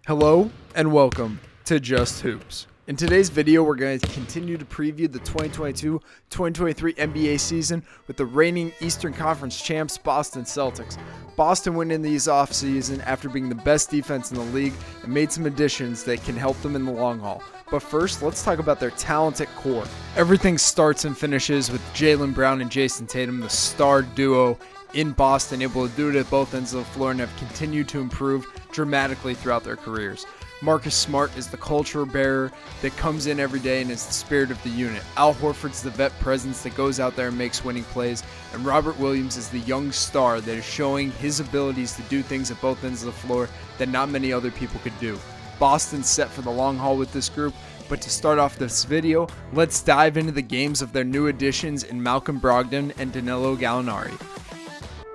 Hello and welcome to Just Hoops. In today's video, we're going to continue to preview the 2022-2023 NBA season with the reigning Eastern Conference champs, Boston Celtics. Boston went in these offseason after being the best defense in the league and made some additions that can help them in the long haul. But first, let's talk about their talented core. Everything starts and finishes with Jaylen Brown and Jason Tatum, the star duo in Boston, able to do it at both ends of the floor and have continued to improve dramatically throughout their careers. Marcus Smart is the culture bearer that comes in every day and is the spirit of the unit. Al Horford's the vet presence that goes out there and makes winning plays. And Robert Williams is the young star that is showing his abilities to do things at both ends of the floor that not many other people could do. Boston's set for the long haul with this group, but to start off this video, let's dive into the games of their new additions in Malcolm Brogdon and Danilo Gallinari.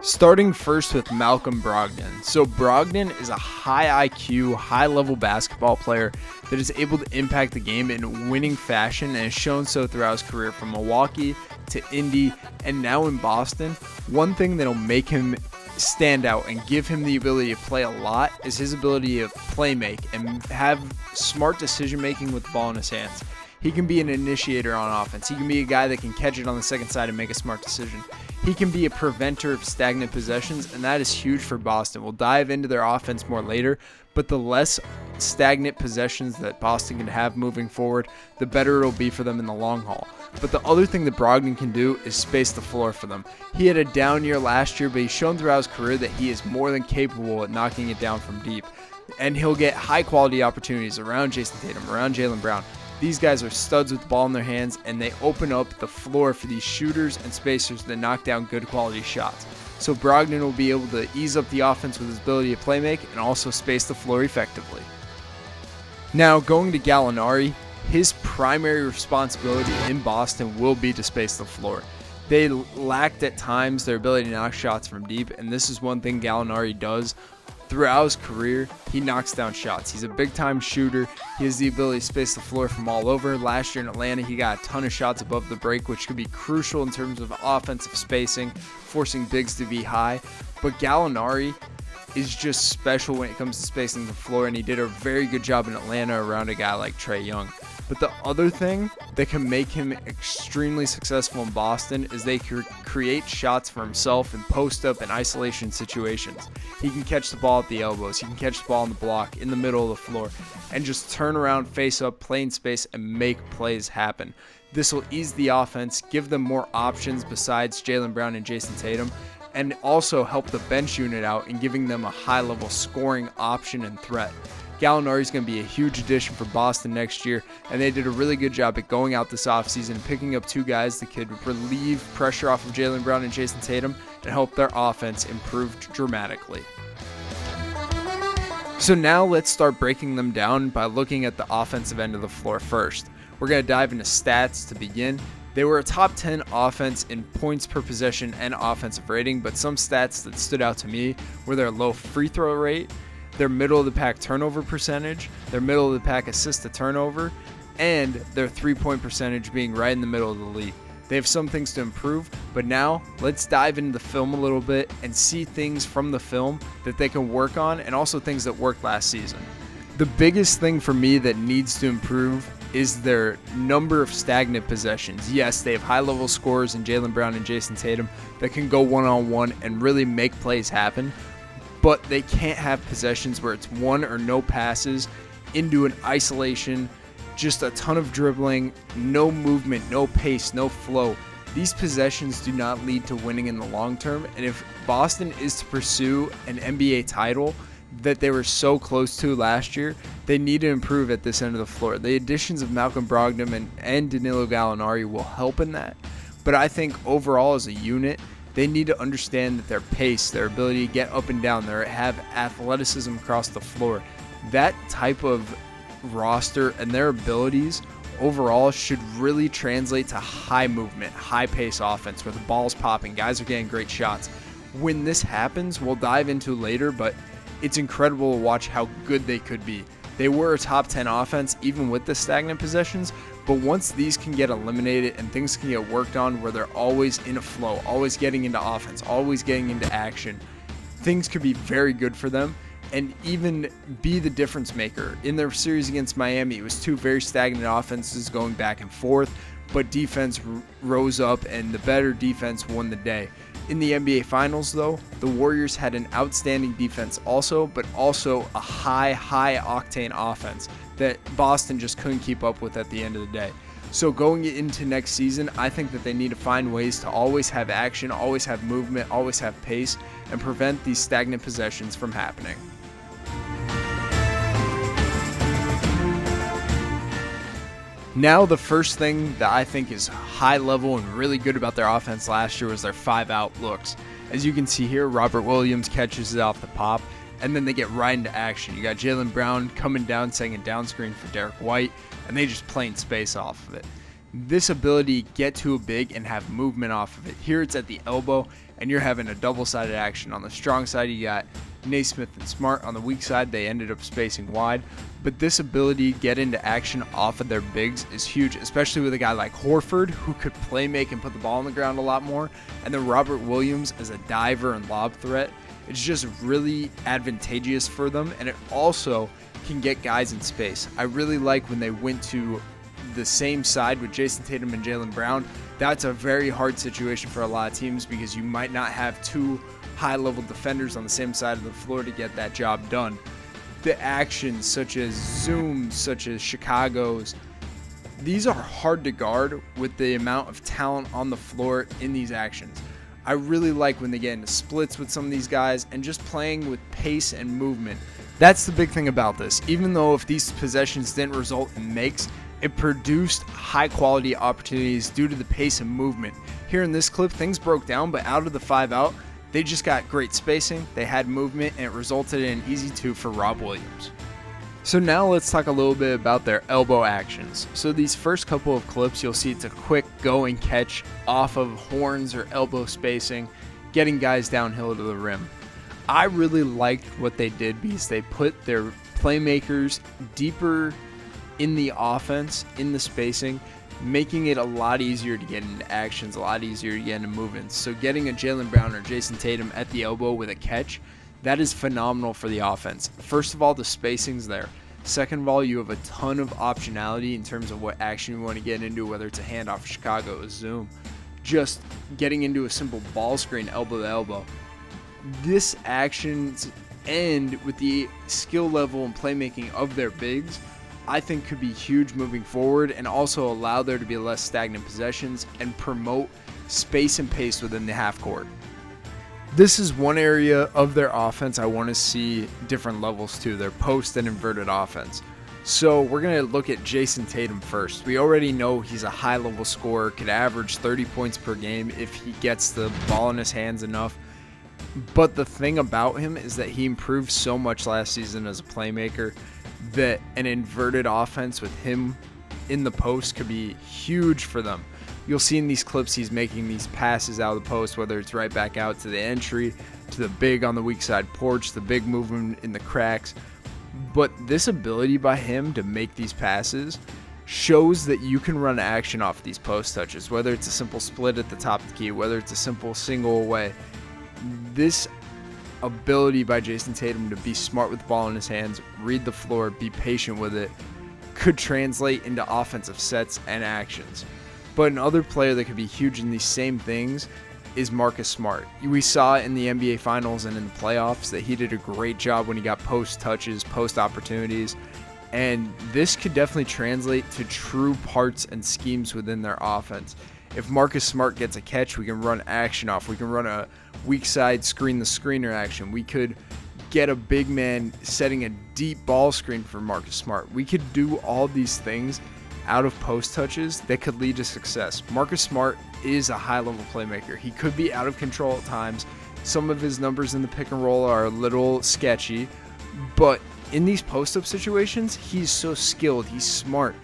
Starting first with Malcolm Brogdon. So Brogdon is a high IQ, high-level basketball player that is able to impact the game in a winning fashion and has shown so throughout his career from Milwaukee to Indy and now in Boston. One thing that'll make him stand out and give him the ability to play a lot is his ability to play make and have smart decision making with the ball in his hands. He can be an initiator on offense. He can be a guy that can catch it on the second side and make a smart decision. He can be a preventer of stagnant possessions, and that is huge for Boston. We'll dive into their offense more later, but the less stagnant possessions that Boston can have moving forward, the better it'll be for them in the long haul. But the other thing that Brogdon can do is space the floor for them. He had a down year last year, but he's shown throughout his career that he is more than capable at knocking it down from deep. And he'll get high-quality opportunities around Jason Tatum, around Jaylen Brown. These guys are studs with the ball in their hands, and they open up the floor for these shooters and spacers that knock down good quality shots. So Brogdon will be able to ease up the offense with his ability to play make and also space the floor effectively. Now going to Gallinari, his primary responsibility in Boston will be to space the floor. They lacked at times their ability to knock shots from deep, and this is one thing Gallinari does. Throughout his career, he knocks down shots. He's a big-time shooter. He has the ability to space the floor from all over. Last year in Atlanta, he got a ton of shots above the break, which could be crucial in terms of offensive spacing, forcing bigs to be high. But Gallinari is just special when it comes to spacing the floor, and he did a very good job in Atlanta around a guy like Trae Young. But the other thing that can make him extremely successful in Boston is they create shots for himself in post-up and isolation situations. He can catch the ball at the elbows. He can catch the ball on the block, in the middle of the floor, and just turn around, face up, play in space, and make plays happen. This will ease the offense, give them more options besides Jaylen Brown and Jason Tatum, and also help the bench unit out in giving them a high-level scoring option and threat. Gallinari is going to be a huge addition for Boston next year, and they did a really good job at going out this offseason and picking up two guys that could relieve pressure off of Jaylen Brown and Jason Tatum and help their offense improve dramatically. So now let's start breaking them down by looking at the offensive end of the floor first. We're going to dive into stats to begin. They were a top 10 offense in points per possession and offensive rating, but some stats that stood out to me were their low free throw rate, their middle-of-the-pack turnover percentage, their middle-of-the-pack assist to turnover, and their three-point percentage being right in the middle of the league. They have some things to improve, but now let's dive into the film a little bit and see things from the film that they can work on and also things that worked last season. The biggest thing for me that needs to improve is their number of stagnant possessions. Yes, they have high-level scorers in Jaylen Brown and Jason Tatum that can go one-on-one and really make plays happen, but they can't have possessions where it's one or no passes into an isolation, just a ton of dribbling, no movement, no pace, no flow. These possessions do not lead to winning in the long term, and if Boston is to pursue an NBA title that they were so close to last year, they need to improve at this end of the floor. The additions of Malcolm Brogdon and Danilo Gallinari will help in that, but I think overall as a unit, they need to understand that their pace, their ability to get up and down, they have athleticism across the floor. That type of roster and their abilities overall should really translate to high movement, high pace offense where the ball's popping, guys are getting great shots. When this happens, we'll dive into later, but it's incredible to watch how good they could be. They were a top 10 offense even with the stagnant possessions, but once these can get eliminated and things can get worked on where they're always in a flow, always getting into offense, always getting into action, things could be very good for them. and even be the difference maker. In their series against Miami, it was two very stagnant offenses going back and forth, but defense rose up and the better defense won the day. In the NBA Finals, though, the Warriors had an outstanding defense also, but also a high octane offense that Boston just couldn't keep up with at the end of the day. So going into next season, I think that they need to find ways to always have action, always have movement, always have pace, and prevent these stagnant possessions from happening. Now, the first thing that I think is high level and really good about their offense last year was their 5-out looks. As you can see here, Robert Williams catches it off the pop, and then they get right into action. You got Jaylen Brown coming down, setting a down screen for Derek White, and they just playing space off of it. This ability to get to a big and have movement off of it. Here it's at the elbow, and you're having a double-sided action. On the strong side, you got Naismith and Smart. On the weak side, they ended up spacing wide. But this ability to get into action off of their bigs is huge, especially with a guy like Horford, who could play make and put the ball on the ground a lot more. And then Robert Williams as a diver and lob threat. It's just really advantageous for them, and it also can get guys in space. I really like when they went to the same side with Jason Tatum and Jaylen Brown. That's a very hard situation for a lot of teams because you might not have two high-level defenders on the same side of the floor to get that job done. The actions such as Zoom, such as Chicago's, these are hard to guard with the amount of talent on the floor in these actions. I really like when they get into splits with some of these guys and just playing with pace and movement. That's the big thing about this. Even though if these possessions didn't result in makes, it produced high-quality opportunities due to the pace and movement. Here in this clip, things broke down, but out of the 5-out, they just got great spacing, they had movement, and it resulted in an easy 2 for Rob Williams. So now let's talk a little bit about their elbow actions. So these first couple of clips, you'll see it's a quick go and catch off of horns or elbow spacing, getting guys downhill to the rim. I really liked what they did because they put their playmakers deeper in the offense, in the spacing, making it a lot easier to get into actions, a lot easier to get into movements. So getting a Jaylen Brown or Jason Tatum at the elbow with a catch, that is phenomenal for the offense. First of all, the spacing's there. Second of all, you have a ton of optionality in terms of what action you want to get into, whether it's a handoff, Chicago, a zoom, just getting into a simple ball screen, elbow to elbow. This actions end with the skill level and playmaking of their bigs, I think could be huge moving forward and also allow there to be less stagnant possessions and promote space and pace within the half court. This is one area of their offense I want to see different levels to, their post and inverted offense. So we're going to look at Jason Tatum first. We already know he's a high-level scorer, could average 30 points per game if he gets the ball in his hands enough. But the thing about him is that he improved so much last season as a playmaker that an inverted offense with him in the post could be huge for them. You'll see in these clips he's making these passes out of the post, whether it's right back out to the entry, to the big on the weak side porch, the big movement in the cracks. But this ability by him to make these passes shows that you can run action off these post touches, whether it's a simple split at the top of the key, whether it's a simple single away. This ability by Jason Tatum to be smart with the ball in his hands, read the floor, be patient with it, could translate into offensive sets and actions. But another player that could be huge in these same things is Marcus Smart. We saw in the NBA Finals and in the playoffs that he did a great job when he got post touches, post opportunities, and this could definitely translate to true parts and schemes within their offense. If Marcus Smart gets a catch, we can run action off. We can run a weak side screen the screener action. We could get a big man setting a deep ball screen for Marcus Smart. We could do all these things out of post touches that could lead to success. Marcus Smart is a high-level playmaker. He could be out of control at times. Some of his numbers in the pick and roll are a little sketchy, but in these post-up situations, he's so skilled. He's smart.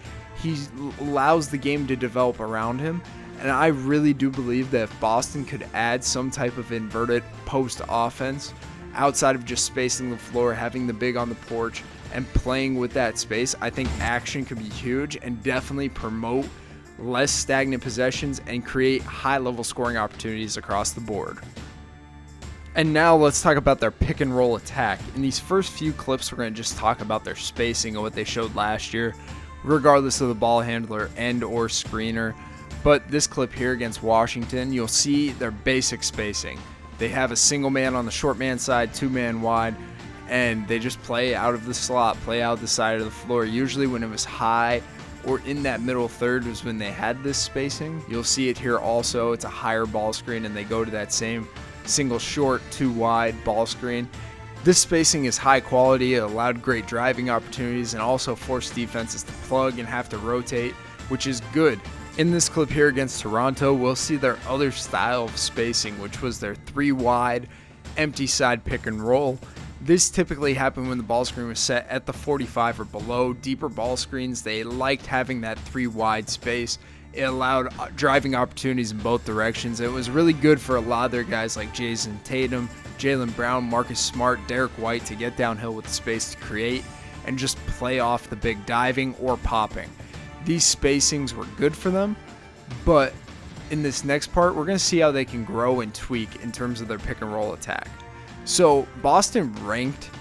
He allows the game to develop around him. And I really do believe that if Boston could add some type of inverted post offense outside of just spacing the floor, having the big on the porch, and playing with that space, I think action could be huge and definitely promote less stagnant possessions and create high-level scoring opportunities across the board. And now let's talk about their pick and roll attack. In these first few clips, we're going to just talk about their spacing and what they showed last year, regardless of the ball handler and or screener. But this clip here against Washington, you'll see their basic spacing. They have a single man on the short man side, 2-man wide, and they just play out of the slot, play out the side of the floor. Usually when it was high or in that middle third was when they had this spacing. You'll see it here also. It's a higher ball screen, and they go to that same single short, 2 wide ball screen. This spacing is high quality. It allowed great driving opportunities and also forced defenses to plug and have to rotate, which is good. In this clip here against Toronto, we'll see their other style of spacing, which was their 3 wide, empty side pick and roll. This typically happened when the ball screen was set at the 45 or below. Deeper ball screens, they liked having that 3 wide space. It allowed driving opportunities in both directions. It was really good for a lot of their guys like Jason Tatum, Jaylen Brown, Marcus Smart, Derek White to get downhill with the space to create and just play off the big diving or popping. These spacings were good for them, but in this next part, we're going to see how they can grow and tweak in terms of their pick and roll attack. So Boston ranked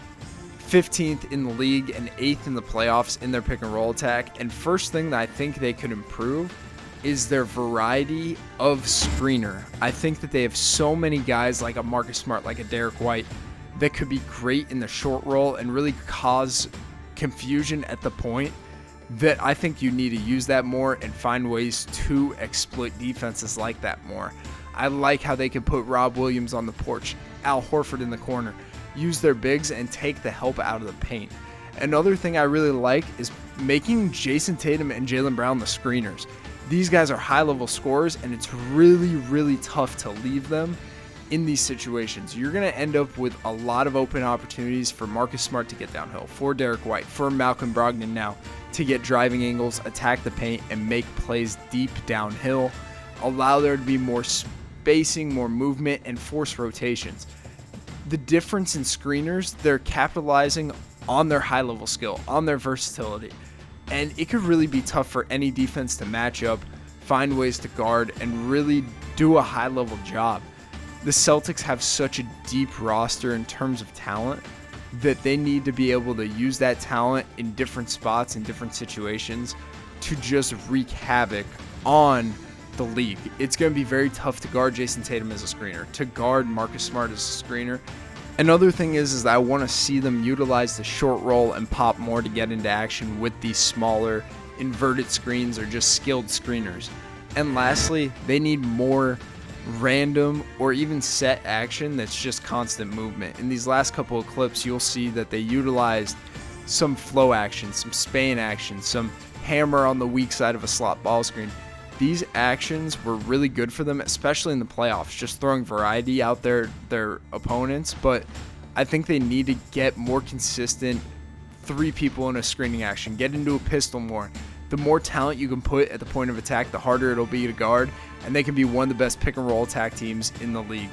15th in the league and 8th in the playoffs in their pick and roll attack. And first thing that I think they could improve is their variety of screener. I think that they have so many guys like a Marcus Smart, like a Derek White, that could be great in the short roll and really cause confusion at the point, that I think you need to use that more and find ways to exploit defenses like that more. I like how they can put Rob Williams on the porch, Al Horford in the corner, use their bigs and take the help out of the paint. Another thing I really like is making Jason Tatum and Jaylen Brown the screeners. These guys are high-level scorers, and it's really, really tough to leave them in these situations. You're going to end up with a lot of open opportunities for Marcus Smart to get downhill, for Derek White, for Malcolm Brogdon now to get driving angles, attack the paint, and make plays deep downhill. Allow there to be more spacing, more movement, and force rotations. The difference in screeners, they're capitalizing on their high-level skill, on their versatility. And it could really be tough for any defense to match up, find ways to guard, and really do a high-level job. The Celtics have such a deep roster in terms of talent that they need to be able to use that talent in different spots, in different situations, to just wreak havoc on the league. It's going to be very tough to guard Jason Tatum as a screener, to guard Marcus Smart as a screener. Another thing is that I want to see them utilize the short roll and pop more to get into action with these smaller inverted screens or just skilled screeners. And lastly, they need more random or even set action that's just constant movement. In these last couple of clips, you'll see that they utilized some flow action, some span action, some hammer on the weak side of a slot ball screen. These actions were really good for them, especially in the playoffs, just throwing variety out there, their opponents. But I think they need to get more consistent 3 people in a screening action, get into a pistol more. The more talent you can put at the point of attack, the harder it'll be to guard, and they can be one of the best pick and roll attack teams in the league.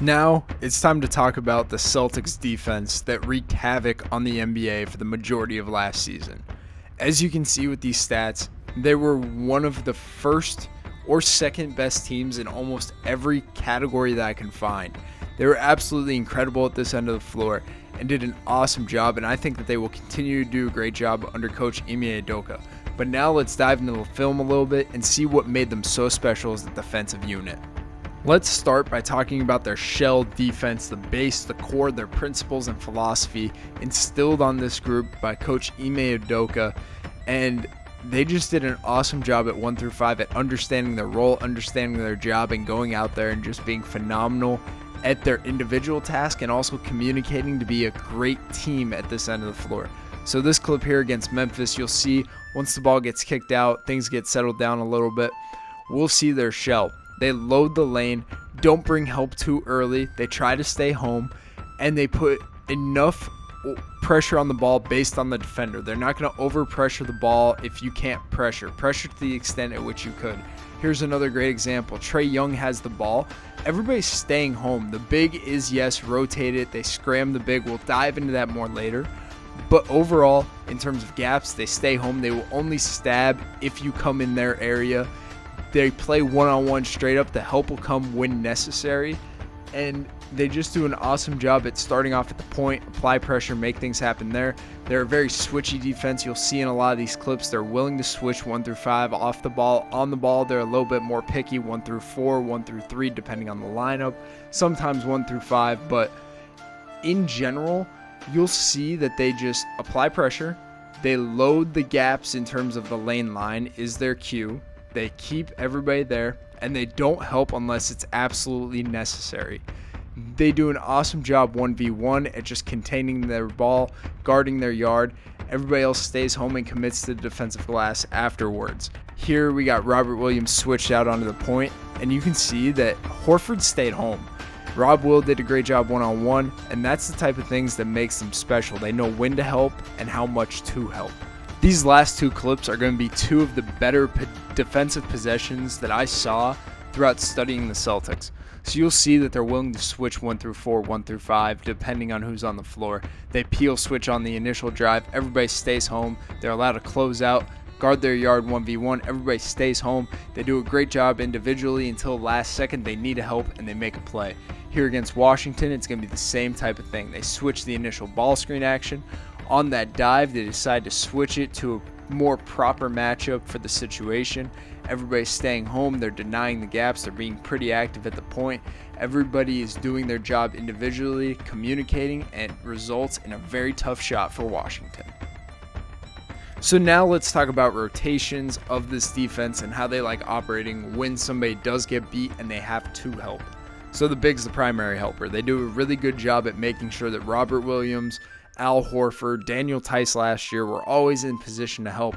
Now, it's time to talk about the Celtics defense that wreaked havoc on the NBA for the majority of last season. As you can see with these stats, they were one of the first or second best teams in almost every category that I can find. They were absolutely incredible at this end of the floor and did an awesome job, and I think that they will continue to do a great job under Coach Ime Udoka. But now let's dive into the film a little bit and see what made them so special as a defensive unit. Let's start by talking about their shell defense, the base, the core, their principles and philosophy instilled on this group by Coach Ime Udoka, and they just did an awesome job at 1 through 5 at understanding their role, understanding their job, and going out there and just being phenomenal at their individual task and also communicating to be a great team at this end of the floor. So this clip here against Memphis, you'll see once the ball gets kicked out, things get settled down a little bit, we'll see their shell. They load the lane, don't bring help too early, they try to stay home, and they put enough pressure on the ball based on the defender. They're not going to overpressure the ball if you can't pressure. Pressure to the extent at which you could. Here's another great example. Trae Young has the ball. Everybody's staying home. The big is, yes, rotate it. They scram the big. We'll dive into that more later. But overall, in terms of gaps, they stay home. They will only stab if you come in their area. They play one-on-one straight up. The help will come when necessary. and they just do an awesome job at starting off at the point, apply pressure, make things happen there. They're a very switchy defense. You'll see in a lot of these clips, they're willing to switch 1 through 5 off the ball. On the ball, they're a little bit more picky, 1 through 4, 1 through 3, depending on the lineup, sometimes 1 through 5. But in general, you'll see that they just apply pressure. They load the gaps in terms of the lane line is their cue. They keep everybody there, and they don't help unless it's absolutely necessary. They do an awesome job 1v1 at just containing their ball, guarding their yard. Everybody else stays home and commits to the defensive glass afterwards. Here we got Robert Williams switched out onto the point, and you can see that Horford stayed home. Rob Will did a great job one-on-one, and that's the type of things that makes them special. They know when to help and how much to help. These last 2 clips are going to be 2 of the better defensive possessions that I saw throughout studying the Celtics. So you'll see that they're willing to switch 1 through 4, 1 through 5, depending on who's on the floor. They peel switch on the initial drive. Everybody stays home. They're allowed to close out, guard their yard 1v1. Everybody stays home. They do a great job individually until the last second. They need help, and they make a play. Here against Washington, it's going to be the same type of thing. They switch the initial ball screen action. On that dive, they decide to switch it to a more proper matchup for the situation. Everybody's staying home. They're denying the gaps. They're being pretty active at the point. Everybody is doing their job individually, communicating, and it results in a very tough shot for Washington. So now let's talk about rotations of this defense and how they like operating when somebody does get beat and they have to help. So the big's the primary helper. They do a really good job at making sure that Robert Williams, Al Horford, Daniel Tice last year were always in position to help.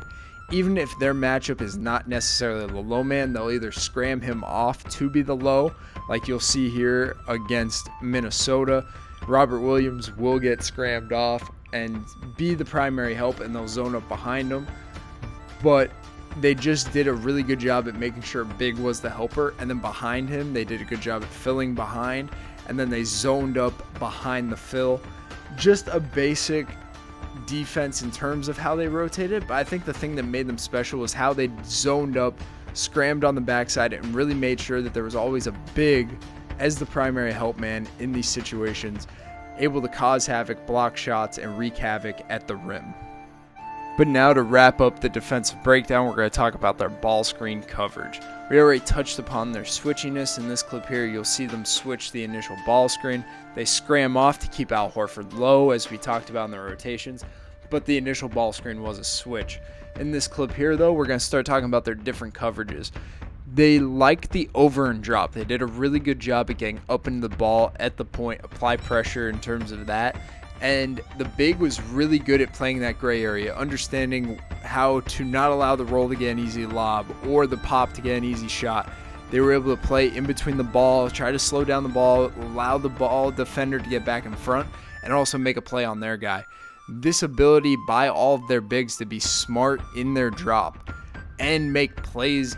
Even if their matchup is not necessarily the low man, they'll either scram him off to be the low, like you'll see here against Minnesota. Robert Williams will get scrammed off and be the primary help, and they'll zone up behind him. But they just did a really good job at making sure Big was the helper, and then behind him, they did a good job at filling behind, and then they zoned up behind the fill. Just a basic defense in terms of how they rotated, but I think the thing that made them special was how they zoned up, scrammed on the backside, and really made sure that there was always a Big as the primary help man in these situations, able to cause havoc, block shots, and wreak havoc at the rim. But now to wrap up the defensive breakdown, we're going to talk about their ball screen coverage. We already touched upon their switchiness. In this clip here, you'll see them switch the initial ball screen. They scram off to keep Al Horford low, as we talked about in the rotations, but the initial ball screen was a switch. In this clip here, though, we're going to start talking about their different coverages. They like the over and drop. They did a really good job at getting up into the ball at the point, apply pressure in terms of that. And the Big was really good at playing that gray area, understanding how to not allow the roll to get an easy lob or the pop to get an easy shot. They were able to play in between the ball, try to slow down the ball, allow the ball defender to get back in front, and also make a play on their guy. This ability by all of their bigs to be smart in their drop and make plays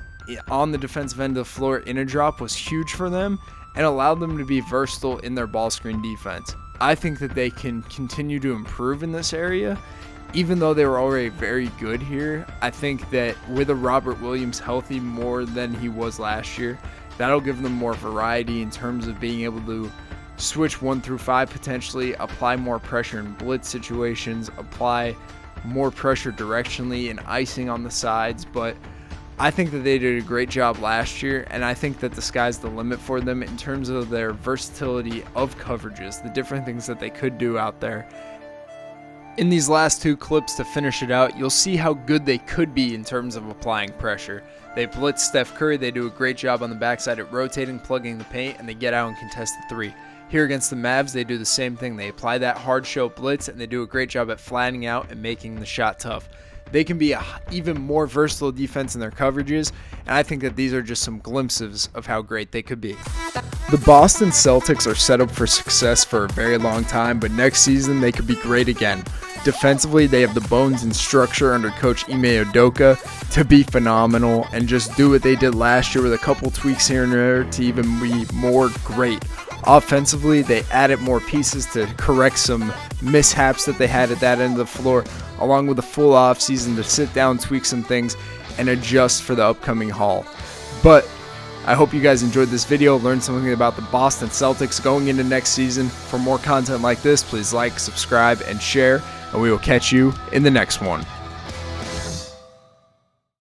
on the defensive end of the floor in a drop was huge for them and allowed them to be versatile in their ball screen defense. I think that they can continue to improve in this area. Even though they were already very good here, I think that with a Robert Williams healthy more than he was last year, that'll give them more variety in terms of being able to switch 1 through 5 potentially, apply more pressure in blitz situations, apply more pressure directionally and icing on the sides. But I think that they did a great job last year, and I think that the sky's the limit for them in terms of their versatility of coverages, the different things that they could do out there. In these last 2 clips to finish it out, you'll see how good they could be in terms of applying pressure. They blitz Steph Curry, they do a great job on the backside at rotating, plugging the paint, and they get out and contest the 3. Here against the Mavs, they do the same thing. They apply that hard show blitz, and they do a great job at flattening out and making the shot tough. They can be an even more versatile defense in their coverages, and I think that these are just some glimpses of how great they could be. The Boston Celtics are set up for success for a very long time, but next season they could be great again. Defensively, they have the bones and structure under Coach Ime Udoka to be phenomenal and just do what they did last year with a couple tweaks here and there to even be more great. Offensively, they added more pieces to correct some mishaps that they had at that end of the floor, along with a full offseason to sit down, tweak some things, and adjust for the upcoming haul. But I hope you guys enjoyed this video, learned something about the Boston Celtics going into next season. For more content like this, please like, subscribe, and share, and we will catch you in the next one.